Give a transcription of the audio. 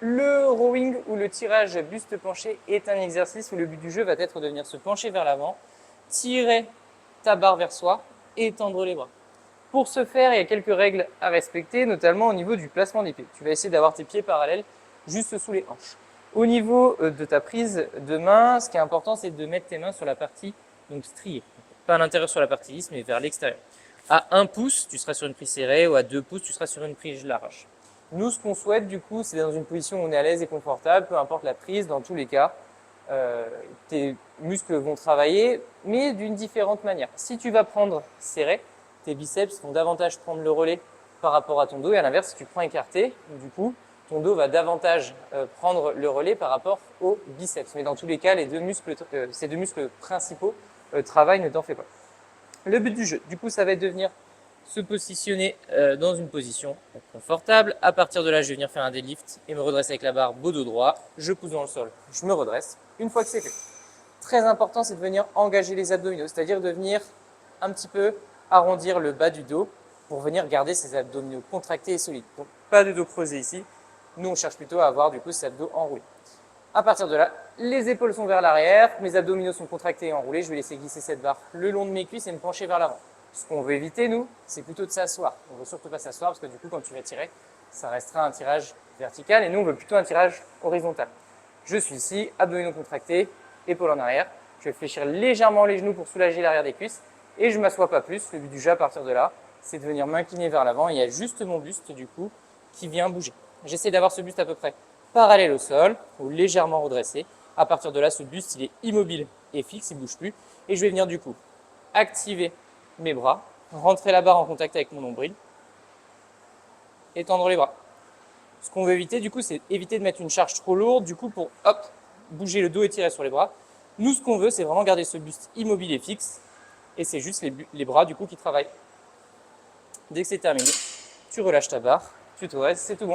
Le rowing ou le tirage buste penché est un exercice où le but du jeu va être de venir se pencher vers l'avant, tirer ta barre vers soi et étendre les bras. Pour ce faire, il y a quelques règles à respecter, notamment au niveau du placement des pieds. Tu vas essayer d'avoir tes pieds parallèles juste sous les hanches. Au niveau de ta prise de main, ce qui est important, c'est de mettre tes mains sur la partie donc striée. Pas à l'intérieur sur la partie lisse, mais vers l'extérieur. À 1 pouce, tu seras sur une prise serrée, ou à 2 pouces, tu seras sur une prise large. Nous, ce qu'on souhaite, du coup, c'est dans une position où on est à l'aise et confortable, peu importe la prise, dans tous les cas. Tes muscles vont travailler, mais d'une différente manière. Si tu vas prendre serré, tes biceps vont davantage prendre le relais par rapport à ton dos, et à l'inverse, si tu prends écarté, du coup, ton dos va davantage prendre le relais par rapport aux biceps. Mais dans tous les cas, ces deux muscles principaux travaillent, ne t'en fais pas. Le but du jeu, du coup, ça va être de venir se positionner dans une position confortable. À partir de là, je vais venir faire un deadlift et me redresser avec la barre beau dos droit. Je pousse dans le sol, je me redresse. Une fois que c'est fait, très important, c'est de venir engager les abdominaux, c'est-à-dire de venir un petit peu arrondir le bas du dos pour venir garder ces abdominaux contractés et solides. Donc, pas de dos creusé ici. Nous, on cherche plutôt à avoir du coup ces abdos enroulés. À partir de là, les épaules sont vers l'arrière, mes abdominaux sont contractés et enroulés. Je vais laisser glisser cette barre le long de mes cuisses et me pencher vers l'avant. Ce qu'on veut éviter, nous, c'est plutôt de s'asseoir. On ne veut surtout pas s'asseoir parce que du coup, quand tu vas tirer, ça restera un tirage vertical et nous, on veut plutôt un tirage horizontal. Je suis ici, abdominaux contractés, épaules en arrière. Je vais fléchir légèrement les genoux pour soulager l'arrière des cuisses et je ne m'assois pas plus. Le but du jeu à partir de là, c'est de venir m'incliner vers l'avant. Il y a juste mon buste, du coup, qui vient bouger. J'essaie d'avoir ce buste à peu près parallèle au sol ou légèrement redressé. À partir de là, ce buste, il est immobile et fixe, il ne bouge plus. Et je vais venir du coup activer mes bras, rentrer la barre en contact avec mon nombril, étendre les bras. Ce qu'on veut éviter, du coup, c'est éviter de mettre une charge trop lourde, du coup, pour hop, bouger le dos et tirer sur les bras. Nous, ce qu'on veut, c'est vraiment garder ce buste immobile et fixe. Et c'est juste les bras, du coup, qui travaillent. Dès que c'est terminé, tu relâches ta barre, tu te restes, c'est tout bon.